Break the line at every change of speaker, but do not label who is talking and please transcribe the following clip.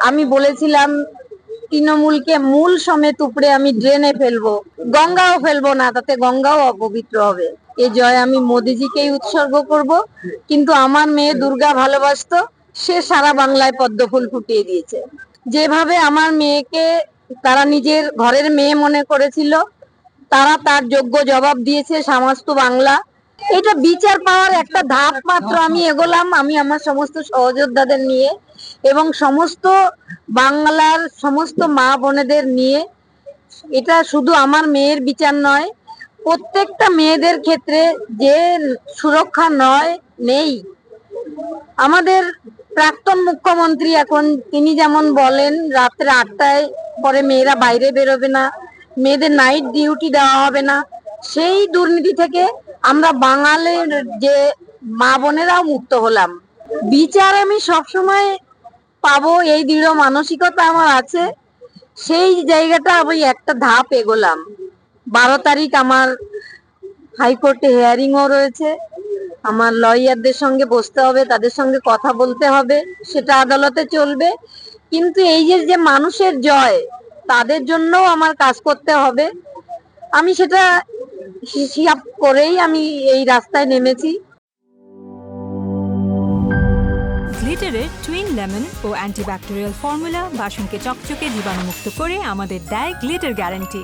আমি বলেছিলাম তৃণমূলকে মূল সমেত উপড়ে আমি ড্রেনে ফেলবো, গঙ্গাও ফেলবো না, তাতে গঙ্গাও অপবিত্র হবে। এই জয় আমি মোদিজিকেই উৎসর্গ করব। কিন্তু আমার মেয়ে দুর্গা ভালোবাসতো, সে সারা বাংলায় পদ্ম ফুল ফুটিয়ে দিয়েছে। যেভাবে আমার মেয়েকে তারা নিজের ঘরের মেয়ে মনে করেছিল, তারা তার যোগ্য জবাব দিয়েছে সমস্ত বাংলা। এটা বিচার পাওয়ার একটা ধাপ মাত্র আমি এগোলাম, আমি আমার সমস্ত সহযোদ্ধাদের নিয়ে এবং সমস্ত বাংলার সমস্ত মা বোনেদের নিয়ে। এটা শুধু আমার মেয়ের বিচার নয়, প্রত্যেকটা মেয়েদের ক্ষেত্রে যে সুরক্ষা নেই। আমাদের প্রাক্তন মুখ্যমন্ত্রী এখন তিনি যেমন বলেন রাত্রে 8টায় পরে মেয়েরা বাইরে বেরোবে না, মেয়েদের নাইট ডিউটি দেওয়া হবে না, সেই দুর্নীতি থেকে আমরা বাঙালির যে মা বোনেরাও মুক্ত হলাম। বিচার আমি সবসময় পাবো এই দৃঢ় মানসিকতা আমার আছে। সেই জায়গাটা আমি একটা ধাপ এগোলাম। 12 তারিখ আমার হাইকোর্টে হিয়ারিংও রয়েছে, আমার লয়ারদের সঙ্গে বসতে হবে, তাদের সঙ্গে কথা বলতে হবে, সেটা আদালতে চলবে। কিন্তু এই যে মানুষের জয়, তাদের জন্যও আমার কাজ করতে হবে। আমি সেটা হিসাব করেই আমি এই রাস্তায় নেমেছি।
গ্লিটারের টুইন লেমন ও অ্যান্টিব্যাকটেরিয়াল ফর্মুলা বাসনকে চকচকে জীবাণুমুক্ত করে আমাদের দেয় গ্লিটার গ্যারান্টি।